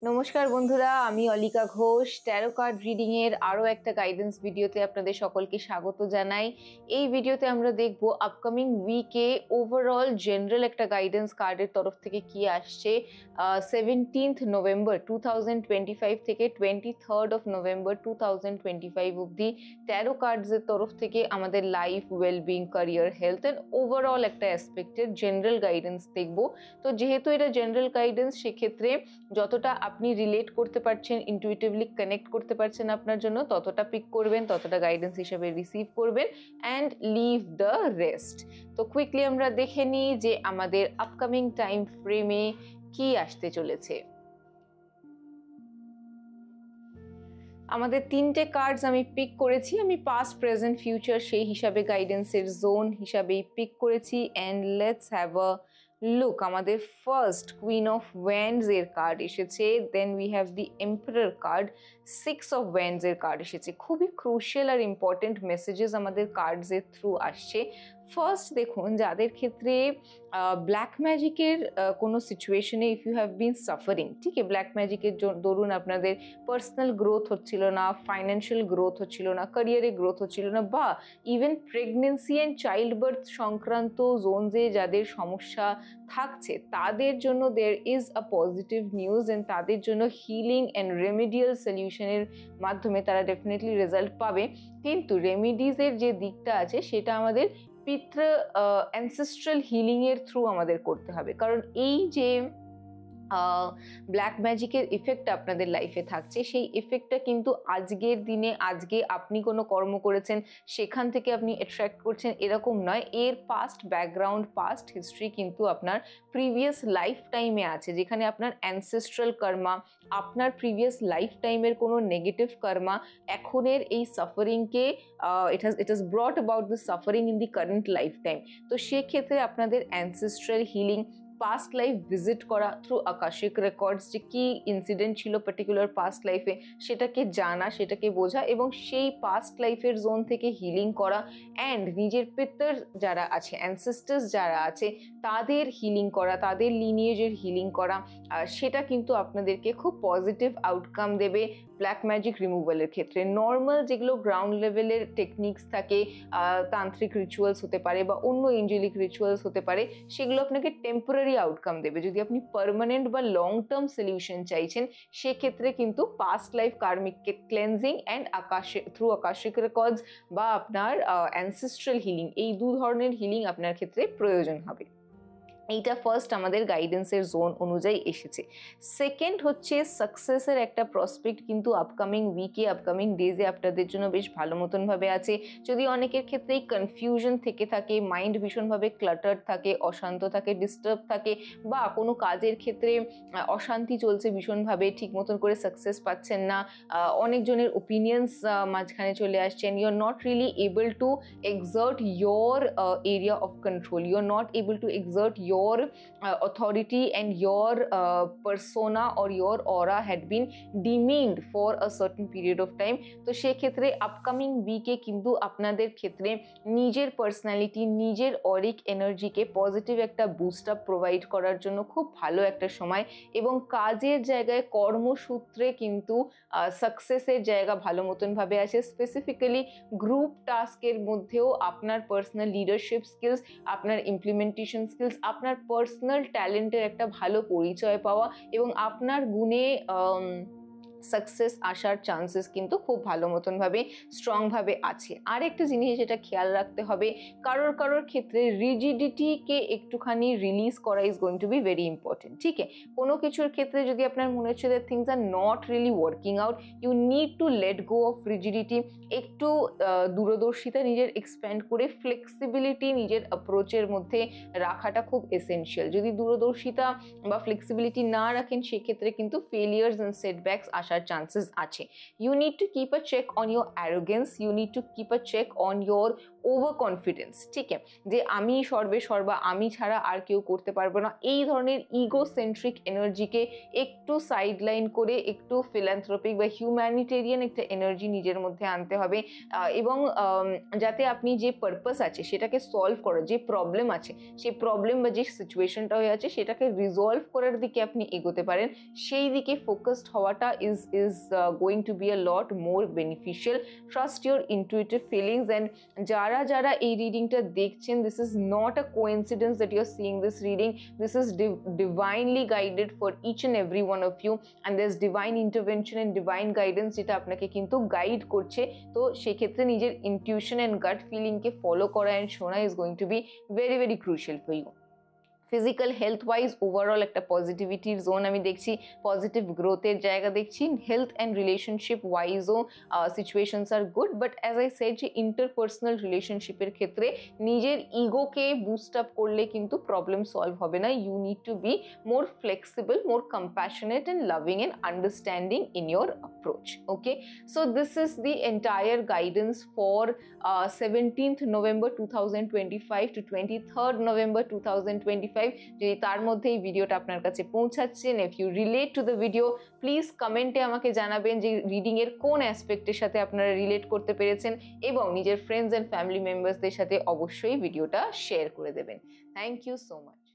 নমস্কার বন্ধুরা, আমি অলিকা ঘোষ। ট্যারো কার্ড রিডিং এর আরো একটা গাইডেন্স ভিডিওতে আপনাদের সকলকে স্বাগত জানাই। এই ভিডিওতে আমরা দেখব আপকামিং উইকে ওভারঅল জেনারেল একটা গাইডেন্স কার্ডের তরফ থেকে কি আসছে 17th নভেম্বর 2025 থেকে 23rd অফ নভেম্বর 2025 অবধি ট্যারো কার্ডস এর তরফ থেকে আমাদের life, wellbeing, career, health and overall একটা অ্যাসপেক্টের জেনারেল গাইডেন্স দেখব। তো যেহেতু এটা জেনারেল গাইডেন্স, সেক্ষেত্রে যতটা আপনি রিলেট করতে পারছেন, ইনটুইটিভলি কানেক্ট করতে পারছেন আপনার জন্য, ততটা পিক করবেন, ততটা গাইডেন্স হিসেবে রিসিভ করবেন অ্যান্ড লিভ দ্য রেস্ট। তো কুইকলি আমরা দেখে নিই যে আমাদের আপকামিং টাইম ফ্রেমে কি আসতে চলেছে। আমাদের তিনটে কার্ডস আমি পিক করেছি, আমি পাস্ট, প্রেজেন্ট, ফিউচার সেই হিসাবে গাইডেন্সের জোন হিসাবেই পিক করেছি। And let's have a look. আমাদের ফার্স্ট কুইন অফ ওয়ান্ডস এর কার্ড এসেছে, then we have the emperor card, 6 of wands এর কার্ড এসেছে। খুবই ক্রুশিয়াল আর ইম্পর্টেন্ট মেসেজেস আমাদের কার্ডস এর থ্রু আসছে। ফার্স্ট দেখুন, যাদের ক্ষেত্রে ব্ল্যাক ম্যাজিকের কোনো সিচুয়েশনে if you have been suffering, ঠিক আছে, ব্ল্যাক ম্যাজিকের দরুন আপনাদের পার্সোনাল গ্রোথ হচ্ছিল না, ফাইন্যান্সিয়াল গ্রোথ হচ্ছিল না, ক্যারিয়ারে গ্রোথ হচ্ছিল না, বা even pregnancy and child birth সংক্রান্ত জোনসে যাদের সমস্যা থাকছে, তাদের জন্য there is a positive news and তাদের জন্য হিলিং অ্যান্ড রেমিডিয়াল সলিউশনের মাধ্যমে তারা ডেফিনেটলি রেজাল্ট পাবে। কিন্তু রেমিডিজের যে দিকটা আছে সেটা আমাদের পিতৃ অ্যানসেস্ট্রাল হিলিং এর থ্রু আমাদের করতে হবে, কারণ এই যে ব্ল্যাক ম্যাজিকের ইফেক্ট আপনাদের লাইফে থাকছে, সেই ইফেক্টটা কিন্তু আজকের দিনে, আজকে আপনি কোনো কর্ম করেছেন সেখান থেকে আপনি অ্যাট্রাক্ট করছেন এরকম নয়। এর পাস্ট ব্যাকগ্রাউন্ড, পাস্ট হিস্ট্রি কিন্তু আপনার প্রিভিয়াস লাইফ টাইমে আছে, যেখানে আপনার অ্যানসেস্ট্রাল কর্মা, আপনার প্রিভিয়াস লাইফ টাইমের কোনো নেগেটিভ কর্মা এখনের এই সাফারিংকে ইট হাজ ব্রট about the suffering in the current life time. তো সেক্ষেত্রে আপনাদের ancestral healing, past life visit করা থ্রু আকাশিক রেকর্ডস, যে কি ইনসিডেন্ট ছিল পার্টিকুলার পাস্ট লাইফে সেটাকে জানা, সেটাকে বোঝা এবং সেই পাস্ট লাইফের জোন থেকে হিলিং করা, অ্যান্ড নিজের পিতর যারা আছে, অ্যানসেস্টার্স যারা আছে, তাদের হিলিং করা, তাদের লিনিয়েজের হিলিং করা, সেটা কিন্তু আপনাদেরকে খুব পজিটিভ আউটকাম দেবে ব্ল্যাক ম্যাজিক রিমুভালের ক্ষেত্রে। নর্মাল যেগুলো গ্রাউন্ড লেভেলের টেকনিক্স থাকে, তান্ত্রিক রিচুয়ালস হতে পারে বা অন্য এঞ্জেলিক রিচুয়ালস হতে পারে, সেগুলো আপনাকে টেম্পোরারি আউটকাম দেবে। যদি আপনি পার্মানেন্ট বা লং টার্ম সলিউশন চাইছেন, সেক্ষেত্রে কিন্তু past life karmic cleansing and through akashic records বা আপনার অ্যানসেস্ট্রাল হিলিং, এই দু ধরনের হিলিং আপনার ক্ষেত্রে প্রয়োজন হবে। এইটা ফার্স্ট আমাদের গাইডেন্সের জোন অনুযায়ী এসেছে। সেকেন্ড হচ্ছে সাকসেসের একটা প্রসপেক্ট কিন্তু আপকামিং উইকে, আপকামিং ডেজে আপনাদের জন্য বেশ ভালো মতনভাবে আছে। যদি অনেকের ক্ষেত্রেই কনফিউশন থেকে থাকে, মাইন্ড ভীষণভাবে ক্লাটার্ড থাকে, অশান্ত থাকে, ডিস্টার্ব থাকে, বা কোনো কাজের ক্ষেত্রে অশান্তি চলছে ভীষণভাবে, ঠিক মতন করে সাকসেস পাচ্ছেন না, অনেকজনের ওপিনিয়ন্স মাঝখানে চলে আসছেন, you are not really able to exert your area of control, you are not able to exert your authority and your persona or your aura had been demeaned for a certain period of time. তো সেক্ষেত্রে upcoming উইকে কিন্তু আপনাদের ক্ষেত্রে নিজের personality, নিজের Arik এনার্জিকে positive একটা boost up provide করার জন্য খুব ভালো একটা সময়, এবং কাজের জায়গায় কর্মসূত্রে কিন্তু সাকসেসের জায়গা ভালো মতনভাবে আছে। স্পেসিফিক্যালি গ্রুপ টাস্কের মধ্যেও আপনার পার্সোনাল লিডারশিপ স্কিলস, আপনার ইমপ্লিমেন্টেশন স্কিলস, আপনার পার্সোনাল ট্যালেন্টের একটা ভালো পরিচয় পাওয়া এবং আপনার গুণে সাকসেস আসার চান্সেস কিন্তু খুব ভালো মতনভাবে স্ট্রংভাবে আছে। আর একটা জিনিস যেটা খেয়াল রাখতে হবে, কারোর ক্ষেত্রে রিজিডিটিকে একটুখানি রিলিজ করা is going to be very important. ঠিক আছে, কোনো কিছুর ক্ষেত্রে যদি আপনার মনে হচ্ছে that things are not really working out, you need to let go of rigidity. একটু দূরদর্শিতা নিজের এক্সপ্যান্ড করে ফ্লেক্সিবিলিটি নিজের অ্যাপ্রোচের মধ্যে রাখাটা খুব এসেনশিয়াল। যদি দূরদর্শিতা বা ফ্লেক্সিবিলিটি না রাখেন, সেক্ষেত্রে কিন্তু ফেলিয়ার্স অ্যান্ড সেটব্যাকস আসার চান্সেস আছে। You need to keep a check on your arrogance, you need to keep a check on your over confidence, ঠিক আছে, যে আমি সর্বে সর্বা, আমি ছাড়া আর কেউ করতে পারবে না, এই ধরনের ইগোসেন্ট্রিক এনার্জিকে একটু সাইডলাইন করে একটু ফিল্যান্থ্রপিক বা হিউম্যানিটেরিয়ান একটা এনার্জি নিজের মধ্যে আনতে হবে, এবং যাতে আপনি যে পারপাস আছে সেটাকে সলভ করার, যে প্রবলেম আছে সেই প্রবলেম বা যে সিচুয়েশনটা হয়ে আছে সেটাকে রিজলভ করার দিকে আপনি এগোতে পারেন, সেই দিকে ফোকাসড হওয়াটা is going to be a lot more beneficial. Trust your intuitive feelings. And যারা যারা এই রিডিংটা দেখছেন, this is not a coincidence that you are seeing this reading, this is divinely guided for each and every one of you, and there's divine intervention and divine guidance যেটা আপনাকে কিন্তু guide করছে। তো সেক্ষেত্রে নিজের ইনটিউশন অ্যান্ড গাট ফিলিংকে follow করা and শোনা is going to be very very crucial for you. Physical health wise overall একটা পজিটিভিটির জোন আমি দেখছি, পজিটিভ গ্রোথের জায়গা দেখছি। হেলথ অ্যান্ড রিলেশনশিপ ওয়াইজও সিচুয়েশনস আর good, but as I said যে ইন্টারপার্সোনাল রিলেশনশিপের ক্ষেত্রে নিজের ইগোকে বুস্ট আপ করলে কিন্তু প্রবলেম সলভ হবে না। You need to be more flexible, more compassionate and loving and understanding in your approach. Okay, so this is the entire guidance for 17th November 2025 to 23rd November 2025। যদি তার মধ্যে এই ভিডিওটা আপনার কাছে পৌঁছাচ্ছেন, if you relate to the video, please কমেন্টে আমাকে জানাবেন যে রিডিং এর কোন অ্যাসপেক্টের সাথে আপনারা রিলেট করতে পেরেছেন, এবং নিজের ফ্রেন্ডস অ্যান্ড ফ্যামিলি মেম্বার্সদের সাথে অবশ্যই ভিডিওটা শেয়ার করে দেবেন। Thank you so much.